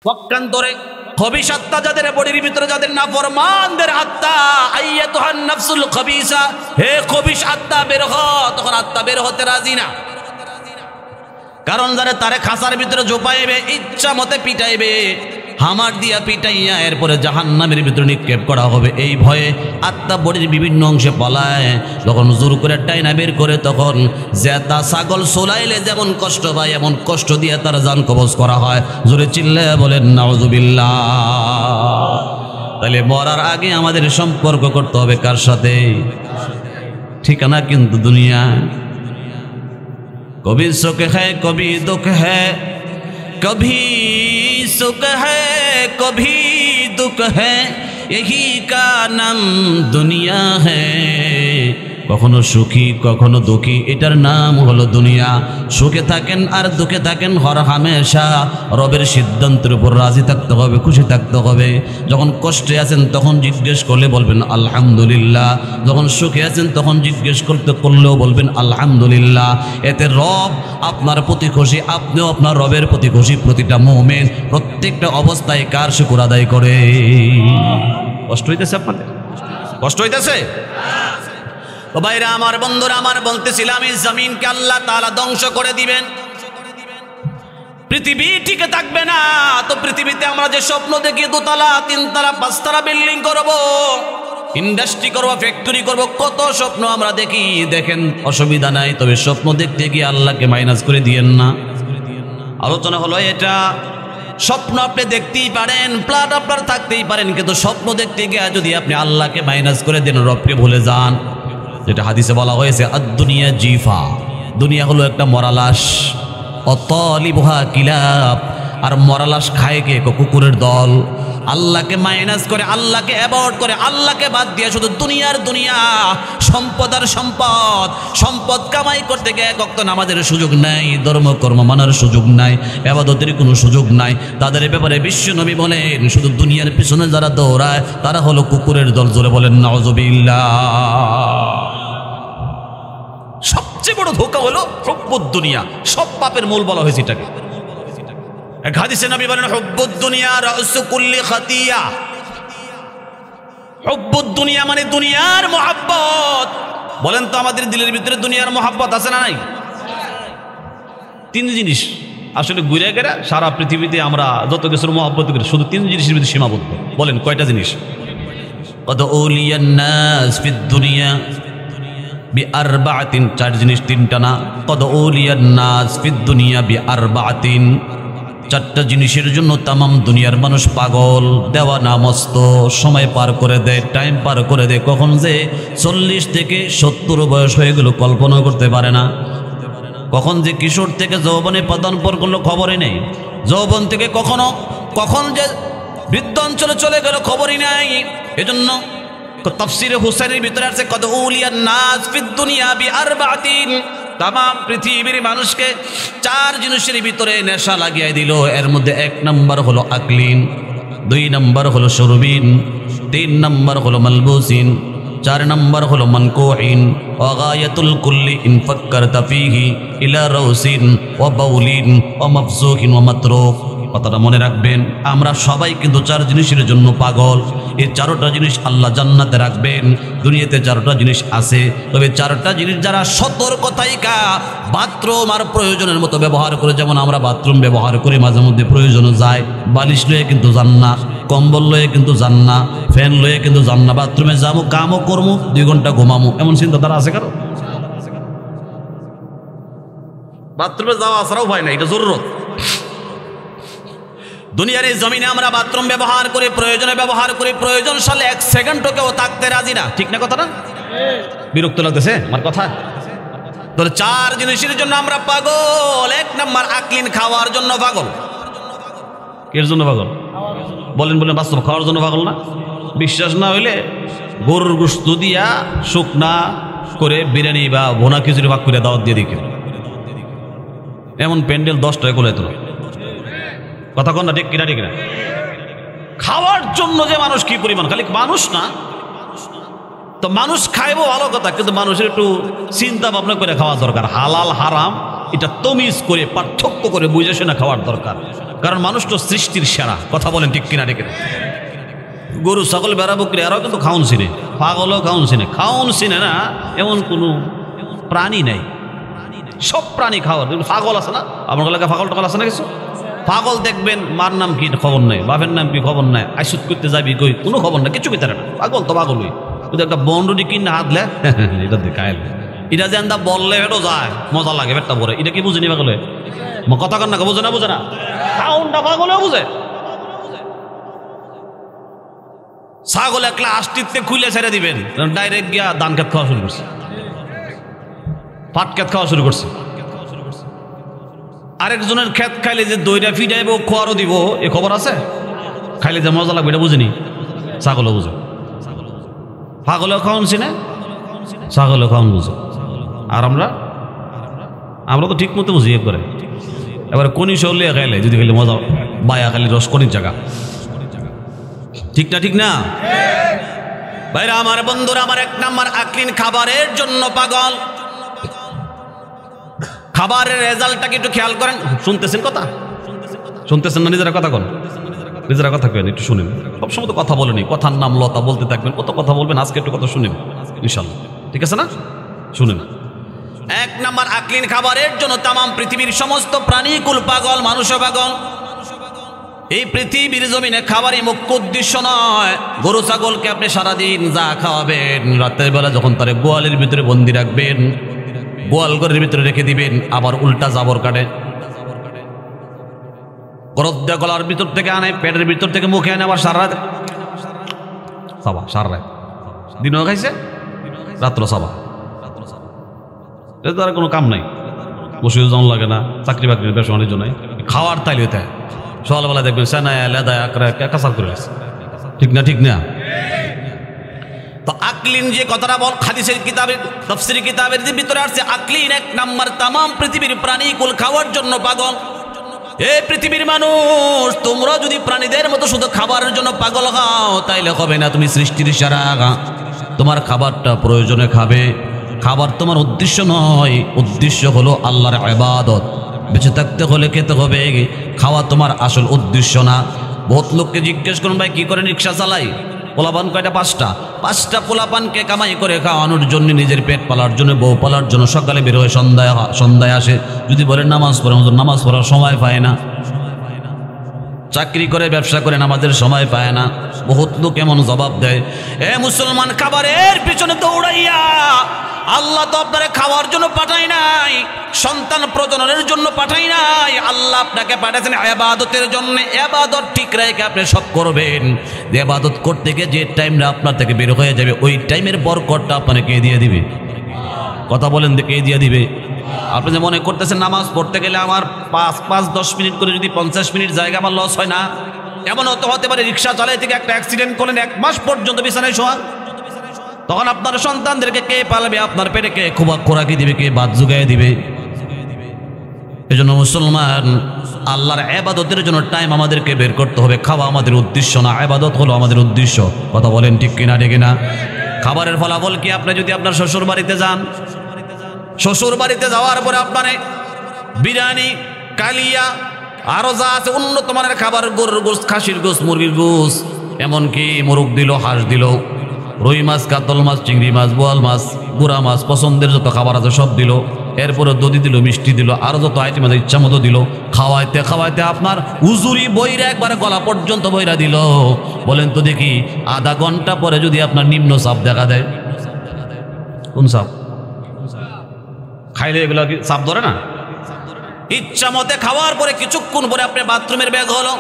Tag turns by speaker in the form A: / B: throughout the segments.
A: পক্ষান্তরে খবিস আত্মা যাদের বডির ভিতরে, যাদের নাফরমানদের আত্মা, আইয়াতুহান নাফসুল খবিসা, হে খবিস আত্মা বের হ, তখন আত্মা বের হতে রাজি না। কারণ যারা তারে খাঁচার ভিতরে জোপাইবে, ইচ্ছা মতে পিটাইবে, হামার দিয়া পিটাইয়া এরপরে জাহান্নামের ভিতরে নিক্ষেপ করা হবে, এই ভয়ে আত্মা বডির বিভিন্ন অংশে পলায়। যখন জোর করে টাইনা বের করে, তখন জেতা ছাগল সোলাইলে যেমন কষ্ট পায়, এমন কষ্ট দিয়ে তার জান কবজ করা হয়। জোরে চিল্লে বলেন নাউজুবিল্লাহ। তাহলে মরার আগে আমাদের সম্পর্ক করতে হবে কার সাথে? ঠিকানা কিন্তু দুনিয়া। কবি সুখ হ্যায় কবি দুঃখ হ্যায়, कभी सुख है कभी दुख है, यही का नाम दुनिया है। কখনো সুখী কখনো দুঃখী, এটার নাম হলো দুনিয়া। সুখে থাকেন আর দুঃখে থাকেন, হর হামেশা রবের সিদ্ধান্তের উপর রাজি থাকতে হবে, খুশি থাকতে হবে। যখন কষ্টে আছেন তখন জিজ্ঞেস করলে বলবেন আলহামদুলিল্লাহ, যখন সুখে আছেন তখন জিজ্ঞেস করলেও বলবেন আলহামদুলিল্লাহ। এতে রব আপনার প্রতি খুশি, আপনিও আপনার রবের প্রতি খুশি। প্রতিটা মুমিন প্রত্যেকটা অবস্থায় কার শুকর আদায় করে? কষ্ট হইতেছে আপনাদের? কষ্ট হইতেছে? ও ভাইরা আমার, বন্ধুরা আমার, বলতেছিলাম এই জমিনকে আল্লাহ তাআলা ধ্বংস করে দিবেন, পৃথিবী টিকে থাকবে না। তো পৃথিবীতে আমরা যে স্বপ্ন দেখি দোতলা, তিনতলা, পাঁচতলা বিল্ডিং করব, ইন্ডাস্ট্রি করব, ফ্যাক্টরি করব, কত স্বপ্ন আমরা দেখি। দেখেন অসুবিধা নাই, তবে স্বপ্ন দেখতে গিয়ে আল্লাহকে মাইনাস করে দিয়েন না। আলোচনা হলো এটা, স্বপ্ন আপনি দেখতেই পারেন, প্ল্যান আপনার থাকতেই পারেন, কিন্তু স্বপ্ন দেখতে গিয়ে যদি আপনি আল্লাহকে মাইনাস করে দেন, রবকে ভুলে যান, যেটা হাদিসে বলা হয়েছে আদ-দুনিয়া জিফা, দুনিয়া হলো একটা মরালাস, অতলিবুহা কিলাব, আর মরালাস খায় কে? কুকুরের দল। আল্লাহকে মাইনাস করে, আল্লাহকে অ্যাভয়েড করে, আল্লাহকে বাদ দিয়ে শুধু দুনিয়ার দুনিয়া, সম্পদ আর সম্পদ, সম্পদ কামাই করতে গিয়ে এক ওয়াক্ত নামাজের সুযোগ নাই, ধর্মকর্ম মানার সুযোগ নাই, ইবাদতের কোনো সুযোগ নাই। তাদের ব্যাপারে বিশ্বনবী বলেন, শুধু দুনিয়ার পিছনে যারা দৌড়ায় তারা হলো কুকুরের দল। জোরে বলেন নাউজুবিল্লাহ। সবচেয়ে বড় ধোঁকা হলো হুব্বুদ দুনিয়া, সব পাপের মূল বলা হয়েছে এটাকে। এক হাদিসে নবী বলেন, হুব্বুদ দুনিয়া রাসু কুল্লি খাতিয়া। হুব্বুদ দুনিয়া মানে দুনিয়ার মহব্বত। বলেন তো আমাদের দিলের ভিতরে দুনিয়ার মহব্বত আছে না নাই? তিন জিনিস আসলে ঘুরে গেরা সারা পৃথিবীতে আমরা যত কিছুর মহব্বত করি, শুধু তিন জিনিসের ভিতরে সীমাবদ্ধ। বলেন কয়টা জিনিস? কদ উলিয়ান নাস ফিদ দুনিয়া বিআরবাতিন, চার জিনিস, তিনটা না। কদ উলিয়ান নাস ফিদ দুনিয়া বিআরবাতিন, চারটা জিনিসের জন্য তামাম দুনিয়ার মানুষ পাগল, দেওয়ানা মস্ত, সময় পার করে দেয়, টাইম পার করে দেয়। কখন যে 40 থেকে 70 বয়স হয়ে গেল কল্পনা করতে পারে না। কখন যে কিশোর থেকে যৌবনে পদার্পণ করলো খবরই নেই। যৌবন থেকে কখন যে বৃদ্ধ অঞ্চলে চলে গেল খবরই নাই। এজন্য তাফসীরে হুসাইনের ভিতরে আছে, কদ উলিয়ান নাস ফিদ দুনিয়া বিআরবাতিন, তামাম পৃথিবীর মানুষকে চার জিনিসের ভিতরে নেশা লাগিয়ে দিল। এর মধ্যে 1 নম্বর হলো আকলিন, 2 নম্বর হলো শুরবিন, 3 নম্বর হলো মালবুসিন, 4 নম্বর হলো মানকুইন। ওয়া গায়াতুল কুল্লি ইন ফাক্কারতা ফীহি ইলা রাউসিন ওয়া বাউলিন ওয়া মাফজুহিন ওয়া মাতরুক। কথাটা মনে রাখবেন, আমরা সবাই কিন্তু 4 জিনিসের জন্য পাগল। এই 4টা জিনিস আল্লাহ জান্নাতে রাখবেন। দুনিয়াতে 4টা জিনিস আছে, তবে 4টা জিনিস যারা সতর্কতাইকা বাথরুম আর প্রয়োজনের মতো ব্যবহার করে, যেমন আমরা বাথরুম ব্যবহার করি মাঝে মধ্যে প্রয়োজনে যায়, বালিশ লয়ে কিন্তু যান না, কম্বল লয়ে কিন্তু যান না, ফ্যান লয়ে কিন্তু যান না, বাথরুমে যাবো, কামও করবো, 2 ঘন্টা ঘুমামো, এমন চিন্তাধারা আছে কারো? বাথরুমে যাওয়া ছাড়াও হয় না, এটা জরুরত। দুনিয়ার এই জমিনে আমরা বাথরুম ব্যবহার করি, প্রয়োজনে ব্যবহার করি, প্রয়োজন সালে 1 সেকেন্ডও কেউ থাকতে রাজি না। ঠিক না কথাটা? বিরক্ত লাগতেছে আমার কথা? তাহলে 4 জিনিসের জন্য আমরা পাগল। 1 নম্বর আকলিন, খাওয়ার জন্য পাগল। এর জন্য পাগল? বলেন বাস্তব, খাওয়ার জন্য পাগল না? বিশ্বাস না হইলে গরুর গোশত দিয়া শুকনা করে বিরিয়ানি বা ভোনা খিচুড়ি ভাগ করে দাওয়াত দিয়ে দেখে, এমন প্যান্ডেল 10 টাকা কোলাইতো না। কথা কন না, ঠিক কিনা? ঠিক না? খাওয়ার জন্য যে মানুষ কি পরিমাণ, খালি মানুষ না তো মানুষ খাইবো ভালো কথা, কিন্তু মানুষের একটু চিন্তা ভাবনা করে খাওয়া দরকার। হালাল হারাম এটা তমিজ করে পার্থক্য করে বুঝে শোনা খাওয়ার দরকার। কারণ মানুষ তো সৃষ্টির সেরা, কথা বলেন ঠিক কিনা ঠিক? গরু ছাগল বেড়া বকরি এরাও কিন্তু খাউন চিনে, পাগলও খাউন চিনে। খাউন চিনে না এমন কোনো প্রাণী নাই, সব প্রাণী খাওয়ার। পাগল আছে না আপনার এলাকায়? পাগল টাগল আছে না কিছু? পাগল দেখবেন মার নাম কি খবর নাই, বাপের নাম কি খবর নাই, আইসুত করতে যাবি কই কোনো খবর নাই, কিছু ভিতরে না। পাগল তো পাগলই, কিন্তু একটা বন্ডি কিনে হাতলে এটা দেখাইল, এটা যে আন্দা বললে এটাও যায়, মজা লাগে পেটটা ভরে। এটা কি বুঝিনি পাগলে? কথা কান্না বুঝে না, বুঝে না, খাউনটা পাগলেও বুঝে। ছাগল একলা আষ্টিতে খুলে ছেড়ে দিবেন, ডাইরেক্ট গিয়া ধান খেত খাওয়া শুরু করছে, পাট খেত খাওয়া শুরু করছে। আরেকজনের ক্ষেত খাইলে যে দইটা ফিটাইব খোয়ারও দিব, এ খবর আছে? খাইলে যে মজা লাগবে এটা বুঝিনি, ছাগলও বুঝে। পাগলেও খাওয়ান চিনে, ছাগলেও খাওয়ান বুঝে। আর আমরা তো ঠিক মতো বুঝি একবারে। এবার কোনি সরলে খাইলে যদি খাইলে মজা, বায়া খালি রস কোনির জায়গা, ঠিক না? ঠিক না ভাইরা আমার, বন্ধুরা আমার, এক নাম্বার আকলিন খাবারের জন্য পাগল। খাবারের রেজাল্টটাকে একটু খেয়াল করেন। শুনতেছেন কথা? শুনতেছেন না? নিজেরা কথা করেন, নিজেরা কথা কেন একটু শুনেন। সবসময় তো কথা বলেনি, কথার নাম লতা, বলতে থাকবেন, কত কথা বলবেন, আজকে একটু কথা শুনেন ইনশাল্লাহ, ঠিক আছে না? শুনেন, এক নাম্বার আকলিন খাবারের জন্য তামাম পৃথিবীর সমস্ত প্রাণীকুল পাগল, মানুষও পাগল। এই পৃথিবীর জমিনে খাবারই মুখ্য উদ্দেশ্য নয়। গরু ছাগলকে আপনি সারাদিন যা খাওয়াবেন, রাতের বেলা যখন তারে গোয়ালের ভিতরে বন্দি রাখবেন, গোয়াল ঘরের ভিতরে রেখে দিবেন, আবার উল্টা জাবর কাটে, গরদ্দা গলার ভিতর থেকে আনে, পেটের ভিতর থেকে মুখে আনে, আবার সারা রাত সাবা, সারা রাত দিনও খাইছে, রাত্র সাবা। এতে আর কোনো কাম নাই, বসে জন লাগে না, চাকরি বাকরির ব্যবসা বাণিজ্য নাই, খাওয়ার তাইলে হতে হয়। সকালবেলা দেখবেন সেনায় লেদায় আকরা কাসার করে গেছে, ঠিক না? ঠিক না? তো আকলিন যে কথাটা বল, হাদিসের কিতাবের, তাফসীর কিতাবের যে ভিতরে আসছে, আকলিন এক নাম্বার তামাম পৃথিবীর প্রাণীকুল খাওয়ার জন্য পাগল। এই পৃথিবীর মানুষ, তোমরা যদি প্রাণীদের মতো শুধু খাবারের জন্য পাগল হও, তাইলে হবে না। তুমি সৃষ্টির সেরা, তোমার খাবারটা প্রয়োজনে খাবে। খাবার তোমার উদ্দেশ্য নয়, উদ্দেশ্য হলো আল্লাহর ইবাদত। বেঁচে থাকতে হলে খেতে হবে, খাওয়া তোমার আসল উদ্দেশ্য না। বহুত লোককে জিজ্ঞেস করুন, ভাই কি করে রিক্সা চালাই? পোলাপান কয়টা? 5টা পোলাপানকে কামাই করে খাওয়ানোর জন্য, নিজের পেট পালার জন্য, বউ পালার জন্য সকালে বের হয়ে সন্ধ্যায় আসে। যদি বলেন নামাজ পড়ে, নামাজ পড়ার সময় পায় না। চাকরি করে, ব্যবসা করে, নামাজের সময় পায় না। বহুত লোক এমন জবাব দেয়, এ মুসলমান, খাবারের পিছনে দৌড়াইয়া আল্লাহ তো আপনারে খাওয়ার জন্য পাঠাই নাই, সন্তান প্রজননের জন্য পাঠাই নাই। আল্লাহ আপনাকে পাঠাচ্ছেন ইবাদতের জন্য। ইবাদত ঠিক রেখে আপনি সব করবেন। ইবাদত করতে গিয়ে যে টাইমটা আপনার থেকে বের হয়ে যাবে, ওই টাইমের বরকতটা আপনাকে কে দিয়ে দিবে? কথা বলেন, কে দিয়ে দিবে? আপনি যে মনে করতেছেন নামাজ পড়তে গেলে আমার 5-10 মিনিট করে যদি 50 মিনিট জায়গা আমার লস হয় না, এমন হতে পারে রিক্সা চালাই থেকে একটা অ্যাক্সিডেন্ট করলেন, 1 মাস পর্যন্ত বিছানায় শোয়া। তখন আপনার সন্তানদেরকে কে পালাবে? আপনার পেটে কে খোরাকি দিবে? কে ভাত জোগায় দিবে? এজন্য মুসলমান, আল্লাহর ইবাদতের জন্য টাইম আমাদেরকে বের করতে হবে। খাওয়া আমাদের উদ্দেশ্য না, ইবাদত হলো আমাদের উদ্দেশ্য। কথা বলেন ঠিক কিনা? ঠিক না? খাবারের ফলাফল কি? আপনি যদি আপনার শ্বশুর বাড়িতে যান, শ্বশুর বাড়িতে যাওয়ার পরে আপনার বিরিয়ানি, কালিয়া, আরো যা আছে উন্নত মানের খাবার, গরুর গোস্ত, খাসির গোস্ত, মুরগির গোস্ত, এমনকি মোরগ দিল, হাঁস দিল, রুই মাছ, কাতল মাছ, চিংড়ি মাছ, বোয়াল মাছ, গুড়া মাছ, পছন্দের যত খাবার আছে সব দিল। এরপরে দধি দিল, মিষ্টি দিল, আরো যত আইটেম আছে ইচ্ছা মতো দিল। খাওয়াইতে খাওয়াইতে আপনার উজুরি বইরা একবারে গলা পর্যন্ত বইরা দিল। বলেন তো দেখি, আধা ঘন্টা পরে যদি আপনার নিম্ন চাপ দেখা দেয়, কোন চাপ? খাইলে এগুলো কি চাপ ধরে না? ইচ্ছা মতে খাওয়ার পরে কিছুক্ষণ পরে আপনি বাথরুমের ব্যাগ হলো।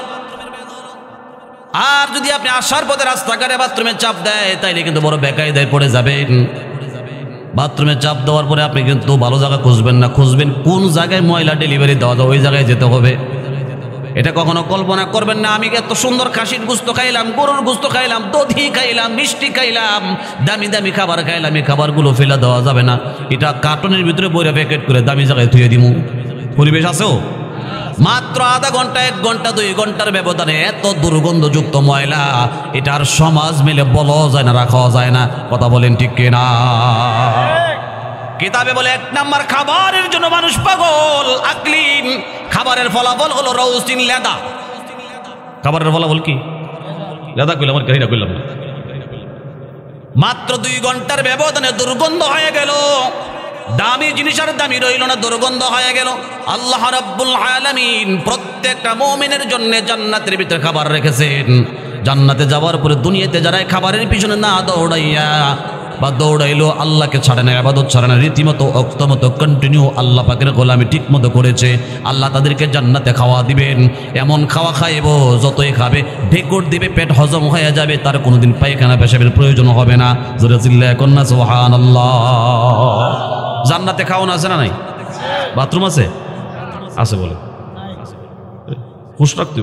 A: আর যদি আপনি আসার পথে রাস্তাঘাটে বাথরুমে চাপ দেয়, তাইলে কিন্তু বড় বেকায়দায় পড়ে যাবেন। বাথরুমে চাপ দেওয়ার পরে আপনি কিন্তু ভালো জায়গা খুঁজবেন না, খুঁজবেন কোন জায়গায় ময়লা ডেলিভারি দেওয়া যায়, ওই জায়গায় যেতে হবে। এটা কখনো কল্পনা করবেন না, আমি এত সুন্দর খাসির গোস্ত খাইলাম, গরুর গোস্ত খাইলাম, দধি খাইলাম, মিষ্টি খাইলাম, দামি দামি খাবার খাইলাম, এই খাবারগুলো ফেলে দেওয়া যাবে না। এটা কার্টনের ভিতরে বইরা প্যাকেট করে দামি জায়গায় ধুয়ে দিমু। পরিবেশ আছেও? মাত্র আধা ঘন্টা, 1 ঘন্টা, 2 ঘন্টার ব্যবধানে এত দুর্গন্ধযুক্ত ময়লা, এটার সমাজ মিলে বলা যায় না, রাখা যায় না। কথা বলেন ঠিক কিনা? কিতাবে বলে 1 নাম্বার খাবারের জন্য মানুষ পাগল আকলিন, খাবারের ফলাফল হলো রৌসিন লেদা। খাবারের ফলাফল কি? লেদা কইলাম আর কাহিনা কইলাম না। মাত্র 2 ঘন্টার ব্যবধানে দুর্গন্ধ হয়ে গেল, দামি জিনিস আর দামি রইল না, দুর্গন্ধ হয়ে গেল। আল্লাহ রাব্বুল আলামিন প্রত্যেকটা মুমিনের জন্য জান্নাতের ভিতরে খাবার রেখেছেন। জান্নাতে যাওয়ার পরে দুনিয়াতে যারা খাবারের পিছনে না দৌড়াইয়া বা দৌড়াইলো, আল্লাহকে ছাড়ে না, ইবাদত ছাড়ে না, রীতিমতো অক্তমতো কন্টিনিউ আল্লাহ পাকের গোলামি ঠিক মতো করেছে, আল্লাহ তাদেরকে জান্নাতে খাওয়া দিবেন। এমন খাওয়া খাইব যতই খাবে ঢেকুর দিবে, পেট হজম হয়ে যাবে, তার কোনোদিন পায়খানা পেশাবের প্রয়োজন হবে না। জোরে চিল্লায়া কন্যা সুবহানাল্লাহ। জান্নাতে খাওয়ানো আছে না নাই? বাথরুম আছে? আছে বলে হুশ রাখতে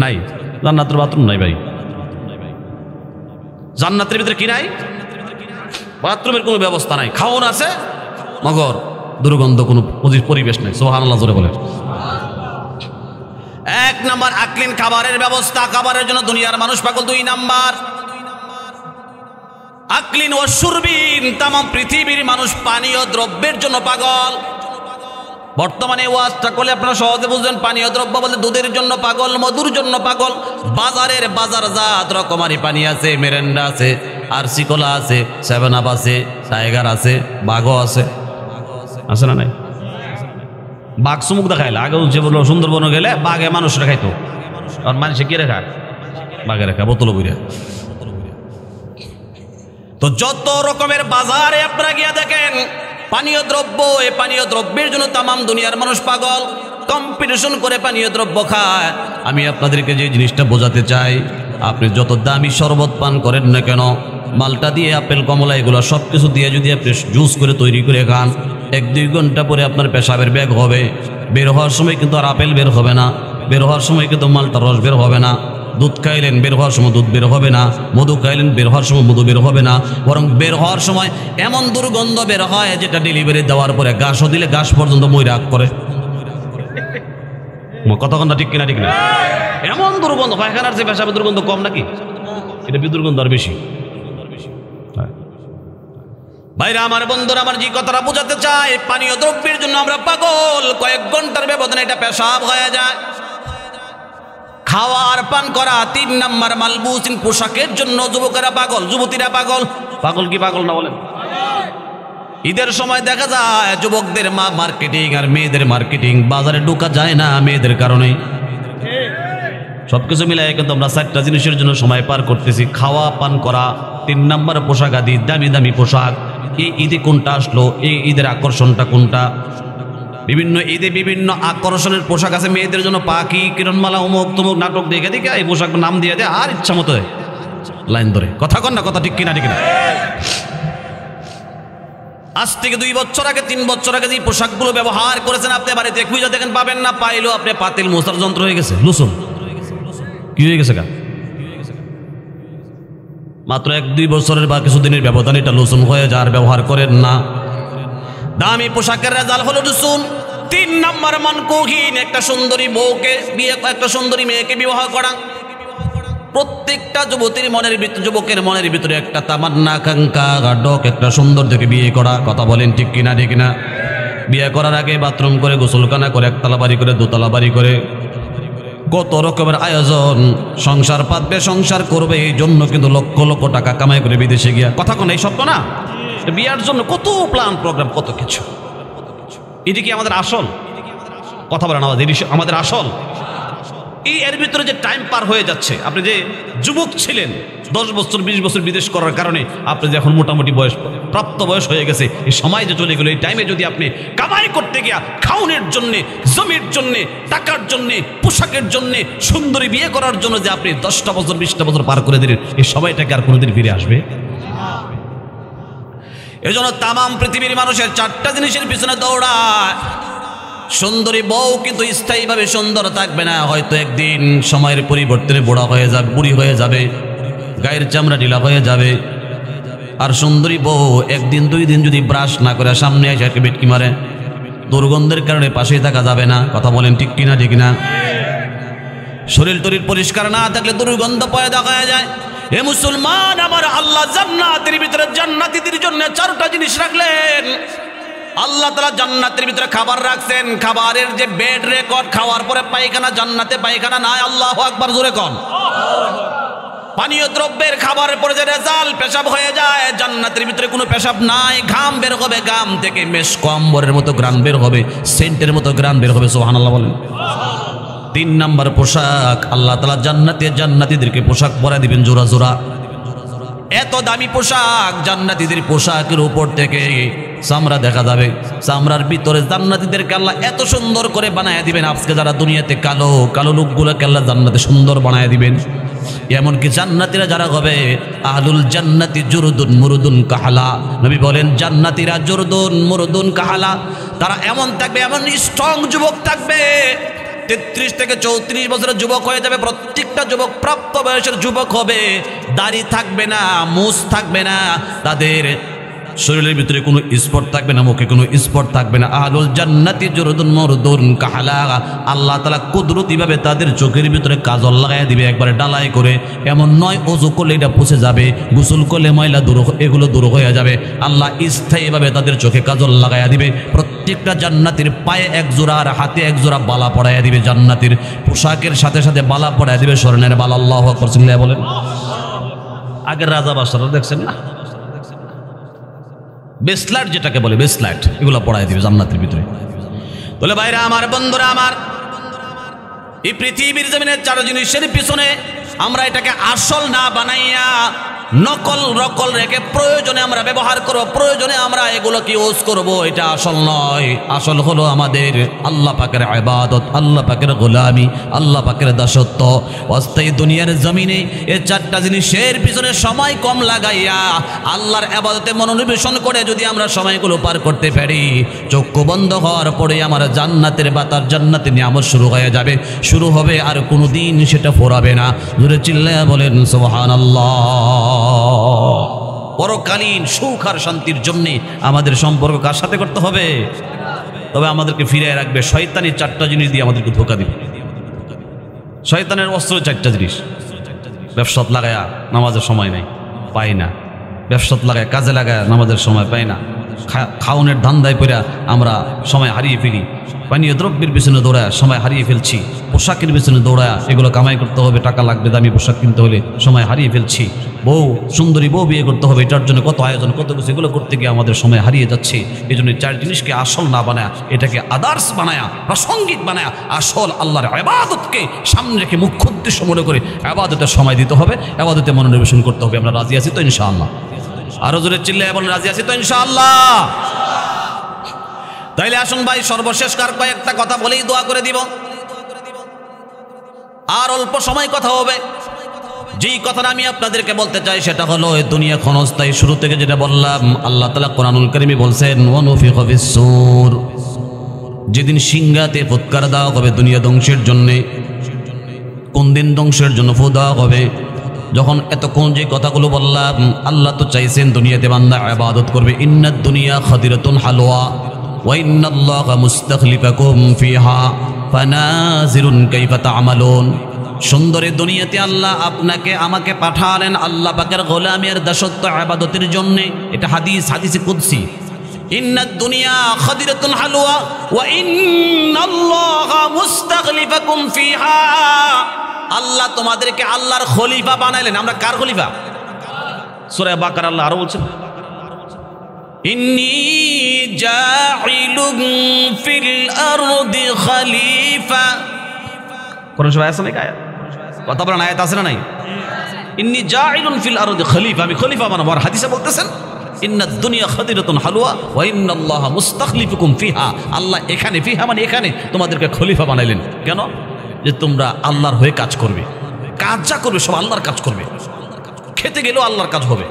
A: নাই, জান্নাতের বাথরুম নাই ভাই। জান্নাতের ভিতরে কি নাই? বাথরুমের কোনো ব্যবস্থা নাই। খাওয়ানো আছে মগর দুর্গন্ধ কোনো পরিবেশ নাই। সুবহানাল্লাহ জোরে বলে। 1 নাম্বার আকলিন খাবারের ব্যবস্থা, খাবারের জন্য দুনিয়ার মানুষ পাগল। 2 নাম্বার আকলিন ও শুরবিন, তাম পৃথিবীর মানুষ পানীয় দ্রব্যের জন্য পাগল। বর্তমানে ওয়াজটা করলে আপনারা সহজে বুঝবেন। পানীয় দ্রব্য বলতে দুধের জন্য পাগল, মধুর জন্য পাগল। বাজারের বাজারজাত রকমারি পানি আছে, মেরেন্ডা আছে, আরসি কোলা আছে, 7 আপ আছে, টাইগার আছে, বাঘও আছে, আছে না নাই? বাঘ চুমুক দেখাইলে আগে যে বললো সুন্দরবন গেলে বাঘে মানুষ রেখাইতো, আর মানুষে কি রেখায়? বাঘে রেখা বোতল বইরা। তো যত রকমের বাজারে আপনারা গিয়া দেখেন পানীয় দ্রব্য, এই পানীয় দ্রব্যের জন্য তামাম দুনিয়ার মানুষ পাগল, কম্পিটিশন করে পানীয় দ্রব্য খায়। আমি আপনাদেরকে যে জিনিসটা বোঝাতে চাই, আপনি যত দামি শরবত পান করেন না কেন, মালটা দিয়ে আপেল কমলা এগুলো সব কিছু দিয়ে যদি আপনি জুস করে তৈরি করে খান, 1-2 ঘন্টা পরে আপনার পেশাবের ব্যাগ হবে। বের হওয়ার সময় কিন্তু আর আপেল বের হবে না, বের হওয়ার সময় কিন্তু মালটার রস বের হবে না। দুধ খাইলেন, বের হওয়ার সময় দুধ বের হবে না। মধু খাইলেন, বের হওয়ার সময় মধু বের হবে না, বরং বের হওয়ার সময় এমন দুর্গন্ধ বের হয় যেটা ডেলিভারি দেওয়ার পরে ঘাসও দিলে ঘাস পর্যন্ত ময়রা করে। কতক্ষণটা ঠিক কিনা? ঠিক না? এমন দুর্গন্ধ, পায়খানার যে পেশাবের দুর্গন্ধ কম নাকি? এটা দুর্গন্ধ আর বেশি। ভাইরা আমার, বন্ধুরা আমার, যে কথাটা বোঝাতে চাই, পানীয় দ্রব্যের জন্য আমরা পাগল। কয়েক ঘন্টার ব্যবধানে এটা পেশাব হয়ে যায়। খাওয়া আর পান করা। 3 নাম্বার মালবুসিন, পোশাকের জন্য যুবকেরা পাগল, যুবতীরা পাগল। পাগল কি পাগল না বলেন? ঈদের সময় দেখা যায় যুবকদের মার্কেটিং আর মেয়েদের মার্কেটিং, বাজারে ঢোকা যায় না মেয়েদের কারণে। সবকিছু মিলাই কিন্তু আমরা 4টা জিনিসের জন্য সময় পার করতেছি। খাওয়া পান করা, 3 নাম্বার পোশাক আদি, দামি দামি পোশাক। এই ঈদে কোনটা আসলো, এই ঈদের আকর্ষণটা কোনটা? বিভিন্ন ঈদে বিভিন্ন আকর্ষণের পোশাক আছে মেয়েদের জন্য। পাখি, কিরণমালা, অমুক তমুক নাটক দেখে দেখে এই পোশাক নাম দিয়ে দেয়, আর ইচ্ছা মতো লাইন ধরে। কথা কন না? কথা ঠিক কিনা? ঠিক না? আজ থেকে 2 বছর আগে, 3 বছর আগে যে পোশাকগুলো ব্যবহার করেছেন আপনি বাড়িতে খুঁজে দেখেন, পাবেন না। পাইলেও আপনি পাতিল মোছার যন্ত্র হয়ে গেছে, লুসুন। কি হয়ে গেছে গা? মাত্র 1-2 বছরের বা কিছুদিনের ব্যবধান এটা লুসুন হয়ে যায়, আর ব্যবহার করেন না। দামি পোশাকের রেজাল্ট হলো লুসুন। 3 নাম্বার মানকুহীন, একটা সুন্দরী বউকে বিয়ে, একটা সুন্দরী মেয়েকে বিবাহ করা। প্রত্যেকটা যুবতীর মনের ভিতরে, যুবকের মনের ভিতরে একটা তামান্না, আকাঙ্ক্ষা, গাঢ় একটা সুন্দর থেকে বিয়ে করা। কথা বলেন ঠিক কিনা? ঠিক না? বিয়ে করার আগে বাথরুম করে, গোসলখানা করে, 1 তলা বাড়ি করে, 2 তলা বাড়ি করে, কত রকমের আয়োজন। সংসার পাতবে, সংসার করবে, এই জন্য কিন্তু লক্ষ লক্ষ টাকা কামাই করে বিদেশে গিয়া। কথা কোন এই সত্য না? বিয়ার জন্য কত প্ল্যান প্রোগ্রাম, কত কিছু। এটি কি আমাদের আসল? কথা বলেন আমাদের আসল? এই এর ভিতরে যে টাইম পার হয়ে যাচ্ছে, আপনি যে যুবক ছিলেন 10 বছর 20 বছর বিদেশ করার কারণে আপনি যে এখন মোটামুটি বয়স, প্রাপ্ত বয়স হয়ে গেছে, এই সময় যে চলে গেল, এই টাইমে যদি আপনি কামাই করতে গিয়া খাওনের জন্যে, জমির জন্যে, টাকার জন্যে, পোশাকের জন্যে, সুন্দরী বিয়ে করার জন্য যে আপনি 10টা বছর 20টা বছর পার করে দিলেন, এই সময়টাকে আর কোনোদিন ফিরে আসবে? এজন্য তামাম পৃথিবীর মানুষের 4টা জিনিসের পিছনে দৌড়ায়। সুন্দরী বউ কিন্তু স্থায়ীভাবে সুন্দর থাকবে না, হয়তো একদিন সময়ের পরিবর্তনে বুড়া হয়ে যাবে, বুড়ি হয়ে যাবে, গায়ের চামড়া ঢিলা হয়ে যাবে। আর সুন্দরী বউ 1 দিন 2 দিন যদি ব্রাশ না করে সামনে এসে একটা বেটকি মারে, দুর্গন্ধের কারণে পাশেই থাকা যাবে না। কথা বলেন ঠিক কিনা? ঠিক না? শরীর তরির পরিষ্কার না থাকলে দুর্গন্ধ পয়দা হয়ে যায়। এ মুসলমান আমার, আল্লাহ জান্নাতের ভিতরে জান্নাতীদের জন্য 4টা জিনিস রাখলেন। আল্লাহ তাআলা জান্নাতের ভিতরে খাবার রাখছেন, খাবারের যে বেড রেকর্ড, খাওয়ার পরে পায়খানা, জান্নাতে পায়খানা নাই। আল্লাহু আকবার, জোরে কোন। পানীয় দ্রব্যের খাবারের পরে যে রেজাল্ট পেশাব হয়ে যায়, জান্নাতের ভিতরে কোনো পেশাব নাই। ঘাম বের হবে, ঘাম থেকে মেশক আম্বরের মতো ঘ্রাণ বের হবে, সেন্টের মতো ঘ্রাণ বের হবে। সুবহানাল্লাহ বলেন। 3 নাম্বার পোশাক, আল্লাহ তাআলা জান্নাতীদেরকে পোশাক পরায় দিবেন জোড়া জোড়া। এত দামি পোশাক, জান্নাতীদের পোশাকের উপর থেকে চামড়া দেখা যাবে, চামড়ার ভিতরে জান্নাতীদেরকে আল্লাহ এত সুন্দর করে বানায় দিবেন। আজকে যারা দুনিয়াতে কালো কালো লোকগুলোকে আল্লাহ জান্নাতে সুন্দর বানায় দিবেন। এমনকি জান্নাতীরা যারা হবে, আহলুল জান্নাতি জুরদুন মুরুদুন কাহালা, নবী বলেন জান্নাতীরা জুরদুন মুরুদুন কাহালা, তারা এমন থাকবে, এমন স্ট্রং যুবক থাকবে। 33 থেকে 34 বছরের যুবক হয়ে যাবে, প্রত্যেকটা যুবক প্রাপ্ত বয়সের যুবক হবে। দাড়ি থাকবে না, মুছ থাকবে না, তাদের শরীরের ভিতরে কোনো স্পট থাকবে না, মুখে কোনো স্পট থাকবে না। আহলুল জান্নাতি জুরদুন মুরদুন কাহালা, আল্লাহ তাআলা কুদরতিভাবে তাদের চোখের ভিতরে কাজল লাগায় দিবে, একবারে ডালাই করে। এমন নয় ওযু করলে এটা পুছে যাবে, গোসল করলে ময়লা দূর, এগুলো দূর হয়ে যাবে। আল্লাহ স্থায়ীভাবে তাদের চোখে কাজল লাগাইয়া দিবে। প্রত্যেকটা জান্নাতীর পায়ে 1 জোড়া আর হাতে 1 জোড়া বালা পরাইয়া দিবে। জান্নাতীর পোশাকের সাথে সাথে বালা পরাইয়া দিবে, স্বর্ণের বালা। আল্লাহু আকবার, চিল্লায়া বলেন। আগের রাজা বাদশারা দেখছেন না, বেসলাইট যেটাকে বলে, বেসলাইট, এগুলো পড়ায় দিবে জান্নাতের ভিতরে। বলে ভাইরা আমার, বন্ধুরা আমার, এই পৃথিবীর জমিনে 4 জিনিসের পিছনে আমরা এটাকে আসল না বানাইয়া নকল রকল রেখে প্রয়োজনে আমরা ব্যবহার করব, প্রয়োজনে আমরা এগুলোকে ইউজ করব, এটা আসল নয়। আসল হলো আমাদের আল্লাহ পাকের ইবাদত, আল্লাহ পাকের গোলামি, আল্লাহ পাকের দাসত্ব। অস্থায়ী দুনিয়ার জমিনে এই 4টা জিনিসের পিছনে সময় কম লাগাইয়া আল্লাহর ইবাদতে মনোনিবেশন করে যদি আমরা সময়গুলো পার করতে পারি, চক্ষু বন্ধ হওয়ার পরে আমার জান্নাতের বাতাস, জান্নাতের নিয়ামত শুরু হয়ে যাবে, শুরু হবে, আর কোনো দিন সেটা ফোরাবে না। জোরে চিল্লায়া বলেন সুবহানাল্লাহ। পরকালীন সুখ আর শান্তির জন্য আমাদের সম্পর্ক কার সাথে করতে হবে? তবে আমাদেরকে ফিরিয়ে রাখবে শয়তানি 4টা জিনিস দিয়ে আমাদেরকে ধোঁকা দিবে। শয়তানের অস্ত্র 4টা জিনিস। ব্যবসাত লাগায়া নামাজের সময় নাই, পাই না। ব্যবসাত লাগায়, কাজে লাগায় নামাজের সময় পাই না। খাওনের ধান্দায় পড়া আমরা সময় হারিয়ে ফেলি। পানীয় দ্রব্যের পিছনে দৌড়ায় সময় হারিয়ে ফেলছি। পোশাকের পিছনে দৌড়ায়, এগুলো কামাই করতে হবে, টাকা লাগবে, দামি পোশাক কিনতে হলে সময় হারিয়ে ফেলছি। বউ, সুন্দরী বউ বিয়ে করতে হবে, এটার জন্য কত আয়োজন, কত কিছু, এগুলো করতে গিয়ে আমাদের সময় হারিয়ে যাচ্ছে। এই জন্য 4 জিনিসকে আসল না বানায়, এটাকে আদার্স বানায়া, প্রাসঙ্গিক বানায়া, আসল আল্লাহর ইবাদতকে সামনে রেখে মুখ্য উদ্দেশ্য মনে করে ইবাদতের সময় দিতে হবে, ইবাদতে মনোনিবেশন করতে হবে। আমরা রাজি আছি তো ইনশাআল্লাহ? আরো জোরে চিল্লায়া বলেন, রাজি আছি তো ইনশাআল্লাহ? তাইলে আসুন ভাই, সর্বশেষ কার কয়েকটা কথা বলেই দোয়া করে দিব। আর অল্প সময় কথা হবে। যেই কথাটা আমি আপনাদেরকে বলতে চাই সেটা হলো, এই দুনিয়া ক্ষণস্থায়ী। শুরু থেকে যেটা বললাম, আল্লাহ তাআলা কোরআনুল কারীমে বলছেন, ওয়ানুফিখা ফিস-সূর, যেদিন সিংহাতে ফুৎকার দেওয়া হবে দুনিয়া ধ্বংসের জন্য। কোন দিন ধ্বংসের জন্য ফু দেওয়া হবে? যখন এতক্ষণ যে কথাগুলো বললাম, আল্লাহ তো চাইছেন দুনিয়াতে বান্দা ইবাদত করবে। ইন্নাদ দুনিয়া খাদিরাতুন হালওয়া ওয়া ইন্নাল্লাহা মুস্তাখলিফাকুম ফিহা ফানাজিরুন কাইফা তা'মালুন। সুন্দরী দুনিয়াতে আল্লাহ আপনাকে আমাকে পাঠালেন আল্লাহ পাকের গোলামি আর দাসত্ব ইবাদতের জন্য। এটা হাদিসে কুদসি। ইন্নাদ দুনিয়া খাদিরাতুন হালওয়া ওয়া ইন্নাল্লাহা মুস্তাখলিফাকুম ফিহা। আল্লাহ তোমাদেরকে আল্লাহর খলিফা বানাইলেন। আমরা কার খলিফা? সূরা বাকারা আল্লাহ আরো বলছেন, ইন্নী জাইলুন ফিল আরদি খলিফা। কোন সময় আছে নাকি আয়াত? কথা বলেন, আয়াত আছে না নাই? ইন্নী জাইলুন ফিল আরদি খলিফা, আমি খলিফা বানাবো। আর হাদিসে বলতেছেন, ইন্নাদ দুনিয়া খাদিরাতুন হালওয়া ওয়া ইন্নাল্লাহা মুস্তাখলিফুকুম ফিহা। আল্লাহ এখানে, ফিহা মানে এখানে, তোমাদেরকে খলিফা বানাইলেন। কেন? যে তোমরা আল্লাহর হয়ে কাজ করবে। কাজ যা করবে সব আল্লাহর কাজ করবে। খেতে গেলেও আল্লাহর কাজ হবে,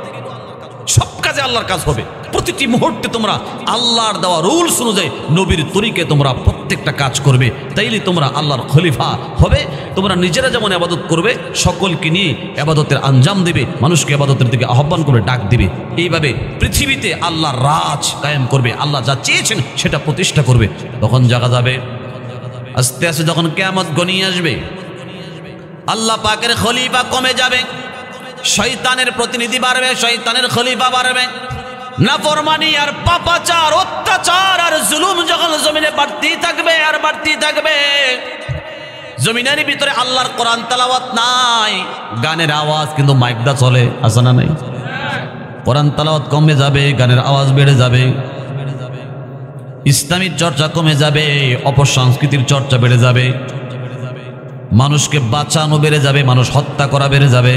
A: সব কাজে আল্লাহর কাজ হবে। প্রতিটি মুহূর্তে তোমরা আল্লাহর দেওয়া রুলস অনুযায়ী নবীর তরিকে তোমরা প্রত্যেকটা কাজ করবে। তাইলে তোমরা আল্লাহর খলিফা হবে। তোমরা নিজেরা যেমন ইবাদত করবে, সকলকে নিয়ে ইবাদতের আঞ্জাম দেবে, মানুষকে ইবাদতের দিকে আহ্বান করে ডাক দিবে। এইভাবে পৃথিবীতে আল্লাহর রাজ কায়েম করবে। আল্লাহ যা চেয়েছেন সেটা প্রতিষ্ঠা করবে। তখন জায়গা যাবে আস্তে আস্তে, যখন কিয়ামত ঘনিয়ে আসবে, আল্লাহ পাকের খলিফা কমে যাবে। শয়তানের প্রতিনিধি বাড়বে, শয়তানের খলিফা বাড়বে। নাফরমানি আর পাপাচার, অত্যাচার আর জুলুম যখন জমিনে বাড়তেই থাকবে আর বাড়তেই থাকবে, জমিনের ভিতরে আল্লাহর কোরআন তেলাওয়াত নাই, গানের আওয়াজ কিন্তু মাইকদা চলে, আছে না নাই? কোরআন তেলাওয়াত কমে যাবে, গানের আওয়াজ বেড়ে যাবে, ইসলামিক চর্চা কমে যাবে, অপসংস্কৃতির চর্চা বেড়ে যাবে, মানুষকে বাঁচানো বেড়ে যাবে, মানুষ হত্যা করা বেড়ে যাবে,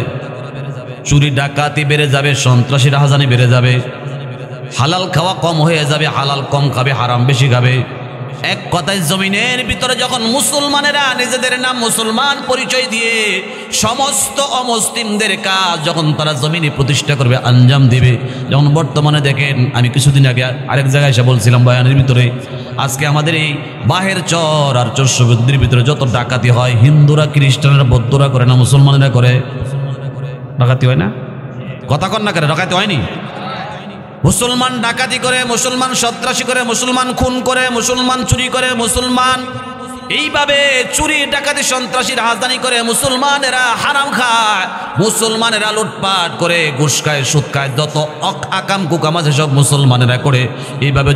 A: চুরি ডাকাতি বেড়ে যাবে, সন্ত্রাসী রাহাজানি বেড়ে যাবে, হালাল খাওয়া কম হয়ে যাবে, হালাল কম খাবে, হারাম বেশি খাবে। এক কথায় জমিনের ভিতরে যখন মুসলমানেরা নিজেদের নাম মুসলমান পরিচয় দিয়ে সমস্ত অমুসলিমদের কাজ যখন তারা জমিনে প্রতিষ্ঠা করবে, আঞ্জাম দিবে, যেমন বর্তমানে দেখেন, আমি কিছুদিন আগে আরেক জায়গায় এসে বলছিলাম বয়ানের ভিতরে, আজকে আমাদের এই বাহের চর আর চরসবুদ্দির ভিতরে যত ডাকাতি হয়, হিন্দুরা খ্রিস্টানরা বৌদ্ধরা করে না, মুসলমানেরা করে? ডাকাতি হয় না? কথা কন না করে, ডাকাতি হয়নি? মুসলমান ডাকাতি করে, মুসলমান সন্ত্রাসী করে, মুসলমান খুন করে, মুসলমান চুরি করে, মুসলমান এইভাবে চুরি ডাকাতি সন্ত্রাসী রাজধানী করে, মুসলমানেরা হারাম খায়, মুসলমানেরা লুটপাট করে, ঘুষ খায়, সুদ খায়, যত আকাম কুকাম আছে সব মুসলমানেরা করে। এইভাবে